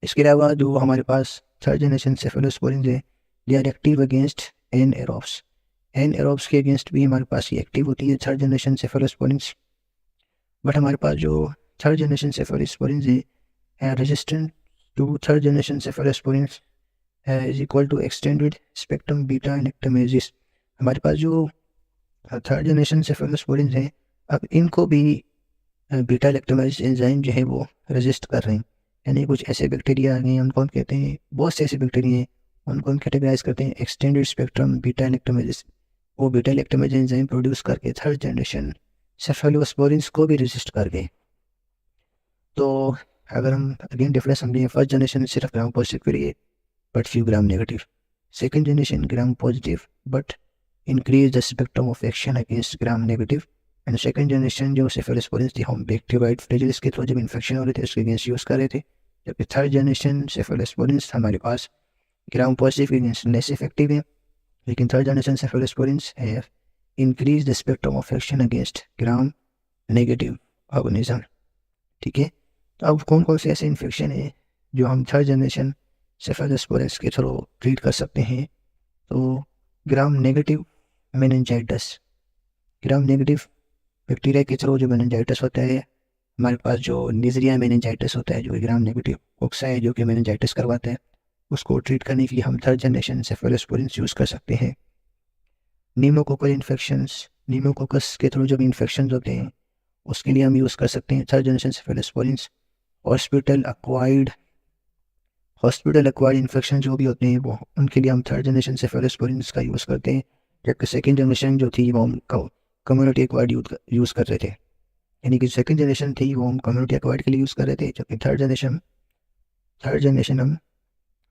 इसके अलावा जो हमारे पास थर्ड जनरेशन सेफेलोस्पोरिन्स है दे आर एक्टिव अगेंस्ट एनएरोब्स। एनएरोब्स के अगेंस्ट भी हमारे पास ये एक्टिव होती है थर्ड जनरेशन सेफेलोस्पोरिन्स। बट हमारे पास जो थर्ड जनरेशन सेफेलोस्पोरिन्स है resistant to third generation cephalosporins is equal to extended spectrum beta lactamases. हमारे पास जो थर्ड जनरेशन सेफेलोस्पोरिन्स है अब इनको भी बीटा लैक्टमेज एंजाइम जो है वो रेजिस्ट कर रहे हैं। यानी कुछ ऐसे बैक्टीरिया आ गए हैं उनको हम कहते हैं, बहुत से ऐसे बैक्टीरिया हैं उनको हम कैटेगराइज करते हैं एक्सटेंडेड स्पेक्ट्रम बीटा लैक्टमेजेस। वो बीटा लैक्टमेज एंजाइम प्रोड्यूस करके थर्ड जनरेशन सेफेलोस्पोरिन्स को भी रेजिस्ट कर गए। तो अगर हम अगेन डिफरेंस समझें, फर्स्ट जनरेशन सिर्फ ग्राम पॉजिटिव के लिए but few gram negative. Second generation gram positive but increase the spectrum of action against gram negative. And second generation जो सेफेलोस्पोरिन्स थी हम बैक्टीरियोइड फ्लैजेल्स के थ्रू जब इन्फेक्शन हो रहे थे उसके अगेंस्ट यूज़ कर रहे थे। जबकि थर्ड जनरेशन सेफेलोस्पोरिन्स हमारे पास ग्राम पॉजिटिव के अगेंस्ट लेस इफेक्टिव है, लेकिन third generation cephalosporins have increase the spectrum of action against gram negative organism. ठीक है, तो अब कौन कौन से ऐसे इन्फेक्शन है जो हम थर्ड जनरेशन सेफेलोस्पोरिन्स के थ्रू ट्रीट कर सकते हैं? तो ग्राम नेगेटिव मेनिंजाइटिस। ग्राम नेगेटिव बैक्टीरिया के थ्रू जो मेनिंजाइटिस होता है, हमारे पास जो निजरिया मेनिंजाइटिस होता है जो ग्राम नेगेटिव कोक्सा है जो कि मेनिंजाइटिस करवाता है, उसको ट्रीट करने के लिए हम थर्ड जनरेशन सेफेलोस्पोरिन्स यूज़ कर सकते हैं। नीमोकोकल इन्फेक्शंस, नीमोकोकस के थ्रू जब इन्फेक्शन होते हैं उसके लिए हम यूज़ कर सकते हैं third generation cephalosporins. Hospital acquired infection जो भी होते हैं वो उनके लिए हम थर्ड जनरेशन सेफेलोस्पोरिन्स का यूज़ करते हैं। जबकि सेकेंड जनरेशन जो थी वो हम कम्युनिटी एक्वायर्ड यूज़ कर रहे थे। यानी कि सेकेंड जनरेशन थी वो हम कम्युनिटी एक्वायर्ड के लिए यूज़ कर रहे थे, जबकि थर्ड जनरेशन हम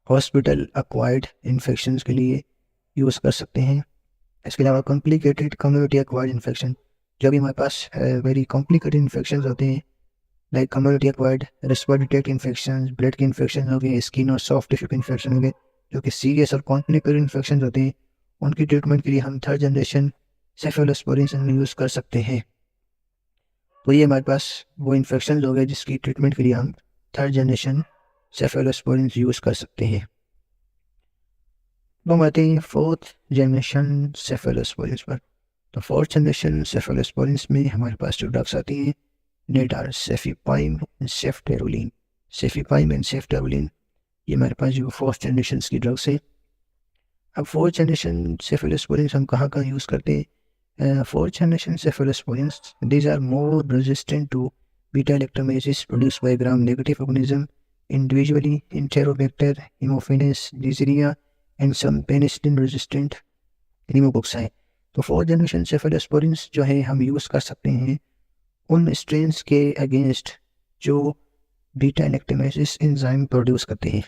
हॉस्पिटल एक्वायर्ड इन्फेक्शंस के लिए यूज़ कर सकते हैं। इसके अलावा कॉम्प्लिकेटेड कम्युनिटी एक्वायर्ड इन्फेक्शन, जो भी हमारे पास वेरी कॉम्प्लिकेटेड इन्फेक्शन होते हैं like community acquired respiratory tract infection, blood के इन्फेक्शन हो गए, स्किन और सॉफ्ट टिश्यू के इन्फेक्शन हो गए, जो कि सीरियस और कॉम्प्लिकेटेड इन्फेक्शन होते हैं, उनकी ट्रीटमेंट के लिए हम थर्ड जनरेशन सेफेलोस्पोरिन्स यूज़ कर सकते हैं। तो ये हमारे पास वो इन्फेक्शन हो गए जिसकी ट्रीटमेंट के लिए हम थर्ड जनरेशन सेफेलोस्पोरिन्स यूज़ कर सकते हैं। तो हम आते हैं फोर्थ जनरेशन सेफेलोस्पोरिन्स पर। तो फोर्थ जनरेशन सेफेलोस्पोरिन्स में हमारे पास जो ड्रग्स आती हैं डेट आर सेफिपाइम एंड सेफ्टेरोलिन। सेफिपाइम एंड सेफ्टेरोलिन ये हमारे पास जो फोर्थ जनरेशन की ड्रग्स है। अब फोर्थ जनरेशन सेफेलोस्पोरिन्स हम कहाँ कहाँ यूज़ करते हैं? Fourth generation cephalosporins, these are more resistant to beta lactamases produced by gram-negative organism, individually Enterobacter, Haemophilus, Neisseria, and some penicillin-resistant pneumococci। तो फोर्थ जनरेशन सेफेलोस्पोरिन्स जो है हम यूज़ कर सकते हैं उन स्ट्रेन्स के अगेंस्ट जो बीटा लैक्टमेजेस एंजाइम प्रोड्यूस करते हैं।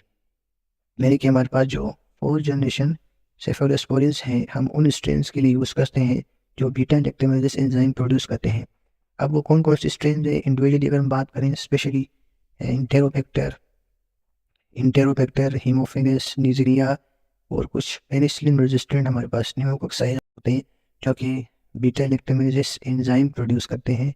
यानी कि हमारे पास जो फोर्थ जनरेशन सेफेलोस्पोरिन्स हैं हम उन स्ट्रेन्स के लिए यूज़ करते हैं जो बीटा लैक्टमेजेस एंजाइम प्रोड्यूस करते हैं। अब वो कौन कौन से स्ट्रेन है इंडिविजुअली अगर हम बात करें, स्पेशली इंटेरोबैक्टर, हीमोफिलस, नीजरिया और कुछ पेनिसिलिन रेजिस्टेंट हमारे पास न्यूमोकोक्साई होते हैं जो कि बीटा लैक्टमेजेस एंजाइम प्रोड्यूस करते हैं।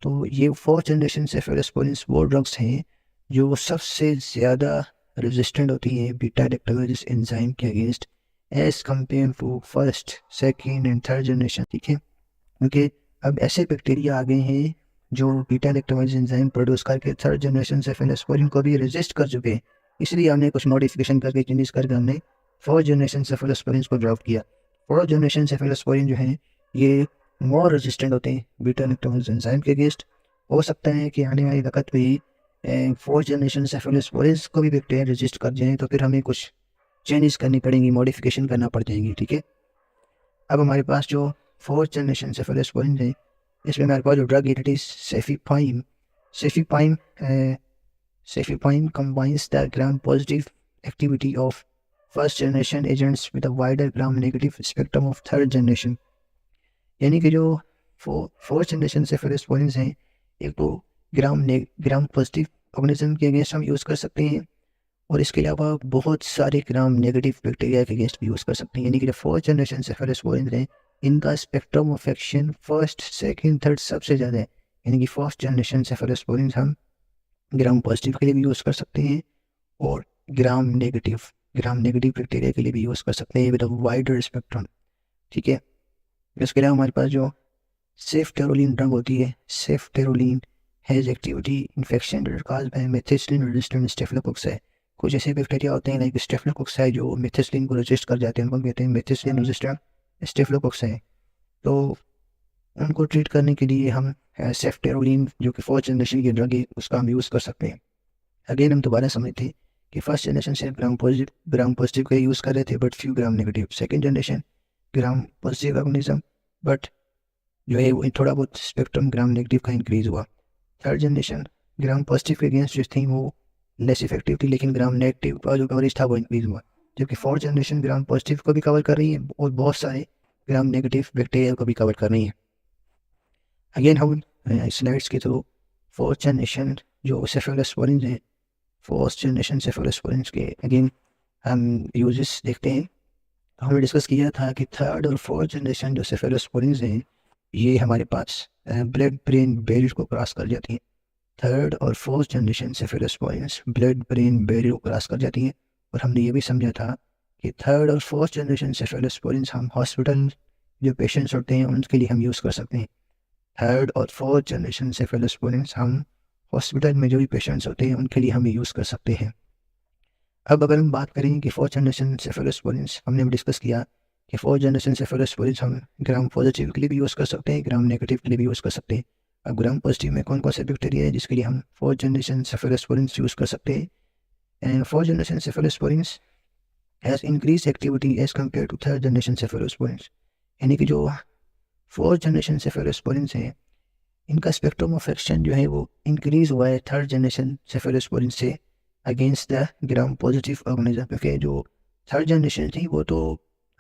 तो ये फोर्थ जनरेशन सेफेलोस्पोरिन्स वो ड्रग्स हैं जो सबसे ज़्यादा रेजिस्टेंट होती हैं बीटा लैक्टमेजेस एंजाइम के against as compare to first, second and third generation. ठीक है, क्योंकि अब ऐसे बैक्टीरिया आ गए हैं जो बीटा लैक्टमेजेस एंजाइम प्रोड्यूस करके थर्ड जनरेशन सेफेलोस्पोरिन को भी रेजिस्ट कर चुके हैं। इसलिए हमने कुछ मॉडिफिकेशन करके चेंजेस करके हमने फोर्थ जनरेशन सेफेलोस्पोरिन को ड्रॉप किया। फोर्थ जनरेशन सेफेलोस्पोरिन जो है ये मोर रेजिस्टेंट होते हैं बीटा लैक्टमेजेस एंजाइम के अगेंस्ट। हो सकता है कि आने वाली वक्त में फोर्थ जनरेशन सेफेलोस्पोरिन्स को भी बैक्टीरिया रेजिस्ट कर जाए तो फिर हमें कुछ चेंजेस करनी पड़ेंगी, मॉडिफिकेशन करना पड़ जाएंगी, ठीक है। अब हमारे पास जो फोर्थ जनरेशन सेफेलोस्पोरिन्स है, इसमें हमारे पास जो ड्रग है it is cefepime. Cefepime cefepime combines the gram positive activity of first generation agents with a wider gram negative spectrum of third generation। यानी कि जो फोर्थ जनरेशन सेफेलोस्पोरिन्स हैं, एक तो ग्राम पॉजिटिव ऑर्गेनिज्म के अगेंस्ट हम यूज़ कर सकते हैं और इसके अलावा बहुत सारे ग्राम नेगेटिव बैक्टीरिया के अगेंस्ट भी यूज़ कर सकते हैं। यानी कि जो फोर्थ जनरेशन सेफेलोस्पोरिन्स हैं, इनका spectrum of action first, second, third सबसे ज़्यादा है। यानी कि फर्स्ट जनरेशन सेफेलोस्पोरिन्स हम ग्राम पॉजिटिव के लिए भी यूज़ कर सकते हैं और ग्राम नेगेटिव बैक्टीरिया के लिए भी यूज़ कर सकते हैं विद अ वाइडर स्पेक्ट्रम, ठीक है। इसके अलावा हमारे पास जो सेफ्टेरोलिन ड्रग होती है, ceftaroline has activity infection cause by methicillin resistant staphylococcus है। कुछ ऐसे बैक्टीरिया होते हैं लाइक स्टेफिलोकोक्स है जो मेथिसिलिन को रेजिस्ट कर जाते हैं, उनको कहते हैं मेथिसिलिन रेजिस्टेंट स्टेफिलोकोक्स है। तो उनको ट्रीट करने के लिए हम सेफ्टेरोलिन जो कि फोर्थ जनरेशन की ड्रग है उसका हम यूज़ कर सकते हैं। अगेन हम दोबारा समझते हैं कि फर्स्ट जनरेशन से ग्राम पॉजिटिव का यूज़ कर रहे थे but few gram negative. Second generation gram positive organism but जो है वो थोड़ा बहुत स्पेक्ट्रम ग्राम नेगेटिव का इंक्रीज हुआ। थर्ड जनरेशन ग्राम पॉजिटिव के अगेंस्ट जो थी वो लेस इफेक्टिव थी लेकिन ग्राम नेगेटिव का जो कवरेज था वो इंक्रीज हुआ। जबकि फोर्थ जनरेशन ग्राम पॉजिटिव को भी कवर कर रही है और बहुत सारे ग्राम नेगेटिव बैक्टीरिया को भी कवर कर रही है। अगेन हम स्लाइड्स के थ्रू फोर्थ जनरेशन जो सेफेलोस्पोरिन्स हैं, फोर्थ जनरेशन सेफेलोस्पोरिन्स के अगेन हम यूजेस देखते हैं। हमने डिस्कस किया था कि थर्ड और फोर्थ जनरेशन जो सेफेलोस्पोरिन्स हैं ये हमारे पास ब्लड ब्रेन बैरियर को क्रॉस कर जाती हैं। थर्ड और fourth generation cephalosporins blood brain barrier को क्रॉस कर जाती हैं। और हमने ये भी समझा था कि थर्ड और फोर्थ जनरेशन सेफेलोस्पोरिन्स हम हॉस्पिटल जो पेशेंट्स होते हैं उनके लिए हम यूज़ कर सकते हैं। थर्ड और फोर्थ जनरेशन सेफेलोस्पोरिन्स हम हॉस्पिटल में जो भी पेशेंट्स होते हैं उनके लिए हम यूज़ कर सकते हैं। अब अगर हम बात करें कि फोर्थ जनरेशन सेफेलोस्पोरिन्स, हमने डिस्कस किया कि फोर्थ जनरेशन सेफेलोस्पोरिन्स हम ग्राम पॉजिटिव के लिए भी यूज़ कर सकते हैं, ग्राम नेगेटिव के लिए भी यूज़ कर सकते हैं। अब ग्राम पॉजिटिव में कौन कौन से बैक्टीरिया है जिसके लिए हम फोर्थ जनरेशन सेफेलोस्पोरिन्स यूज़ कर सकते हैं। And fourth generation cephalosporins has increase activity as compare to third generation cephalosporins. यानी कि जो फोर्थ जनरेशन सेफेलोस्पोरिन्स हैं इनका स्पेक्ट्रम ऑफ एक्शन जो है वो इंक्रीज हुआ है थर्ड जनरेशन सेफेलोस्पोरिन्स से against the gram positive organism. क्योंकि जो थर्ड जनरेशन थी वो तो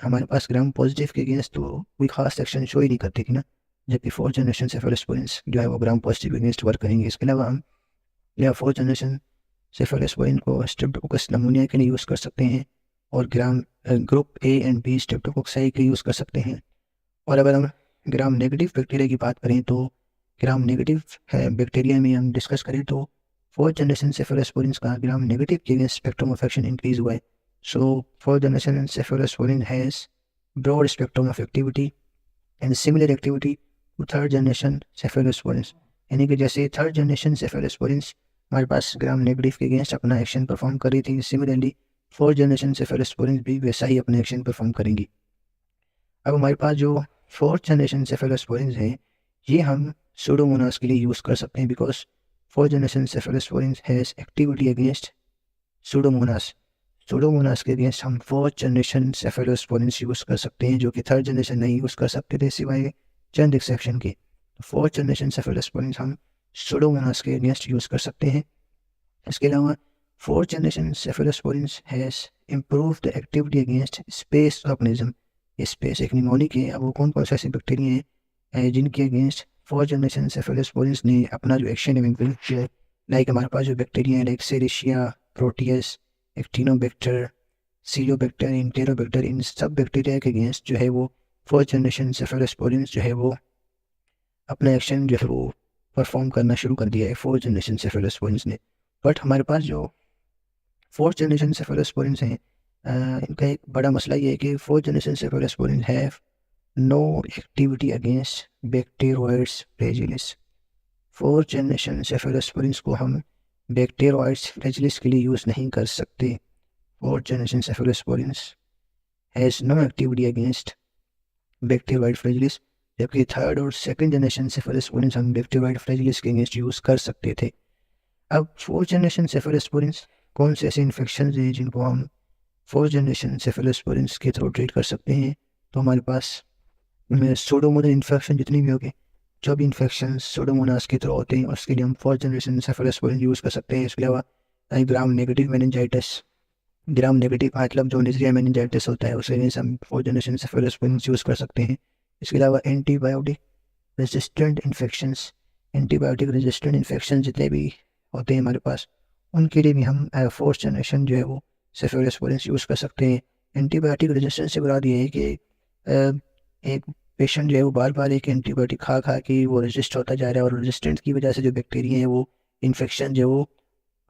हमारे पास ग्राम पॉजिटिव के अगेंस्ट तो कोई खास एक्शन शो ही नहीं करती थी ना, जबकि फोर्थ जनरेशन सेफेलोस्पोरिन्स जो है वो ग्राम पॉजिटिव के अगेंस्ट वर्क करेंगे। इसके अलावा हम या फोर्थ जनरेशन सेफेलोस्पोरिन को स्ट्रेप्टोकोकस नमूनिया के लिए यूज़ कर सकते हैं और ग्रुप ए एंड बी स्ट्रेप्टोकोक्साई के लिए यूज़ कर सकते हैं। और अगर हम ग्राम नेगेटिव बैक्टीरिया की बात करें तो ग्राम नेगेटिव बैक्टीरिया में हम डिस्कस करें तो फोर्थ जनरेशन सेफेलोस्पोरिन्स का ग्राम नेगेटिव के against spectrum of action increase हुआ है। So fourth generation cephalosporin has broad spectrum of activity and similar activity to third generation cephalosporins. यानी कि जैसे थर्ड जनरेशन सेफेलोस्पोरिन्स हमारे पास ग्राम नेगेटिव के अगेंस्ट अपना एक्शन परफॉर्म कर रही थी, सिमिलरली फोर्थ जनरेशन सेफेलोस्पोरिन्स भी वैसा ही अपना एक्शन परफॉर्म करेंगी। अब हमारे पास जो फोर्थ जनरेशन सेफेलोस्पोरिन्स हैं ये हम सूडोमोनास के लिए यूज़ कर सकते हैं because fourth generation cephalosporins has activity against pseudomonas. Pseudomonas के अगेंस्ट हम फोर्थ जनरेशन सेफेलोस्पोरिन्स यूज़ कर सकते हैं जो कि थर्ड जनरेशन नहीं यूज़ कर सकते थे सिवाय चंद एक्सेप्शन के। फोर्थ जनरेशन सेफेलोस्पोरिन्स हम सूडोमोनास के अगेंस्ट यूज़ कर सकते हैं। इसके अलावा fourth generation cephalosporins has improve the activity against space organism. Space एक निमोनिक है। अब वो कौन कौन से ऐसे बैक्टीरिया हैं जिनके अगेंस्ट फोर्थ जनरेशन सेफेलोस्पोरिन्स ने अपना जो एक्शन है इम्प्रूव किया है। लाइक हमारे पास जो बैक्टीरिया है लाइक सेरेशिया, प्रोटियस, एक्टिनोबैक्टर, सीलोबैक्टर, इंटेरोबैक्टर, इन सब बैक्टीरिया के अगेंस्ट जो है वो फोर्थ जनरेशन सेफेलोस्पोरिन्स जो है वो अपना एक्शन जो है वो परफॉर्म करना शुरू कर दिया है फोर्थ जनरेशन सेफेलोस्पोरिन्स ने। बट हमारे पास जो फोर्थ जनरेशन सेफेलोस्पोरिन्स हैं इनका एक बड़ा मसला ये है कि fourth generation cephalosporins have no activity against bacteroides fragilis. Fourth generation cephalosporins को हम बैक्टीरियोइड्स फ्लैजिलिस के लिए यूज़ नहीं कर सकते। Fourth generation cephalosporins has no activity against bacteroides fragilis, जबकि थर्ड और सेकंड जनरेशन सेफेलोस्पोरिन्स हम बैक्टीरियोइड फ्लैजिलिस के अगेंस्ट यूज़ कर सकते थे। अब फोर्थ जनरेशन सेफेलोस्पोरेंस कौन से ऐसे इन्फेक्शन हैं जिनको हम फोर्थ जनरेशन सेफेलोस्पोरेंस के थ्रू ट्रीट कर सकते हैं? तो हमारे पास सूडोमोनास इन्फेक्शन जितनी भी होगी, जो भी इन्फेक्शन सूडोमोनास के थ्रू होते हैं उसके लिए हम फोर्थ जनरेशन सेफेलोस्पोरेंस यूज़ कर सकते हैं। इसके अलावा gram negative meningitis, gram negative मतलब जो नेज़रिया मेनिंजाइटिस होता है उसके लिए हम फोर्थ जनरेशन सेफेलोस्पोरेंस यूज़ कर सकते हैं। इसके अलावा antibiotic resistant infections, antibiotic resistant infection जितने भी होते हैं हमारे पास, उनके लिए भी हम फोर्थ जनरेशन जो है वो सेफेलोस्पोरेंस यूज़ कर सकते हैं। एंटीबायोटिक रेजिस्टेंस से मुराद ये है कि एक पेशेंट जो है वो बार बार एक एंटीबायोटिक खा खा के वो रेजिस्ट होता जा रहा है और रेजिस्टेंस की वजह से जो बैक्टीरिया हैं वो इन्फेक्शन जो है वो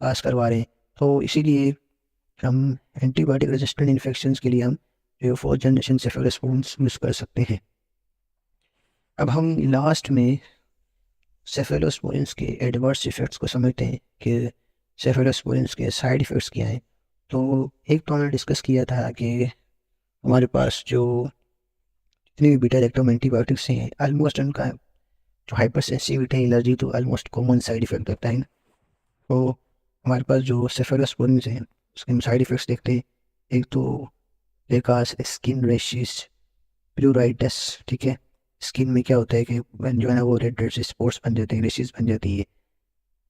पास करवा रहे हैं। तो इसीलिए हम एंटीबायोटिक रेजिस्टेंट इन्फेक्शंस के लिए हम जो फोर्थ जनरेशन सेफेलोस्पोरेंस यूज़ कर सकते हैं। अब हम लास्ट में सेफेलोस्पोरेंस के एडवर्स इफ़ेक्ट्स को समझते हैं कि सेफेलोस्पोरेंस के साइड इफ़ेक्ट्स क्या हैं। तो एक तो हमने डिस्कस किया था कि हमारे पास जो जितनी भी बीटा लैक्टम एंटीबायोटिक्स हैं ऑलमोस्ट उनका जो हाइपर सेंसिटिविटी एलर्जी तो ऑलमोस्ट कॉमन साइड इफ़ेक्ट करता है। तो हमारे पास जो सेफेलोस्पोरेंस हैं उसके हम साइड इफ़ेक्ट्स देखते हैं। एक तो बेकास स्किन रैशेस, प्लूराइटिस, ठीक है। स्किन में क्या होता है कि जो है ना वो रेड रेड से स्पॉट्स बन जाते हैं, रेशेस बन जाती है।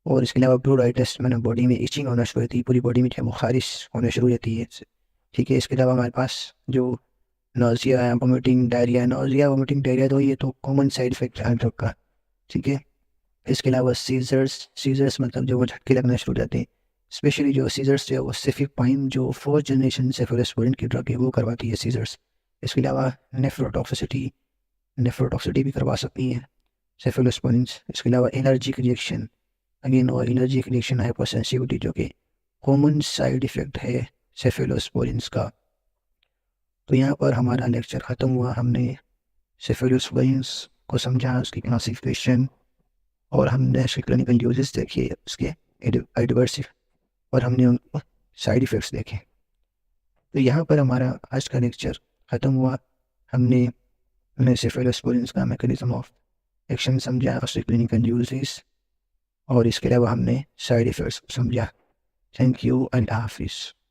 और इसके अलावा प्लूराइटिस मैंने बॉडी में इचिंग होना शुरू होती है, पूरी बॉडी में जो है खारिश होना शुरू हो जाती है, ठीक है। इसके अलावा हमारे पास जो नोजिया है, vomiting, diarrhoea, nausea vomiting diarrhoea तो ये तो कॉमन साइड इफेक्ट है ड्रग का, ठीक है। इसके अलावा सीजर्स मतलब जो वो झटके लगना शुरू हो जाते हैं, स्पेशली जो सीजर्स जो है वो सेफिपाइन जो फोर्थ जनरेशन सेफेलोस्पोरेंस की ड्रग है वो करवाती है सीजर्स। इसके अलावा नेफ्रोटॉक्सिटी भी करवा सकती है सेफेलोस्पोरेंस। इसके अलावा एलर्जिक रिएक्शन, अगेन और एलर्जिक रिएक्शन, हाइपरसेंसिटिविटी जो कि कॉमन साइड इफ़ेक्ट है सेफेलोस्पोरेंस का। तो यहाँ पर हमारा लेक्चर ख़त्म हुआ। हमने सेफेलोस्पोरेंस को समझा, उसकी क्लासिफिकेशन, और हमने उसके क्लिनिकल यूजेस देखे, उसके एडवर्स और हमने उनको साइड इफ़ेक्ट्स देखे। तो यहाँ पर हमारा आज का लेक्चर ख़त्म हुआ। हमने सेफेलोस्पोरेंस का मैकेनिज्म ऑफ एक्शन समझा, उसके क्लिनिकल यूजेस, और इसके अलावा हमने साइड इफ़ेक्ट्स समझा। थैंक यू, अल्लाह हाफिज़।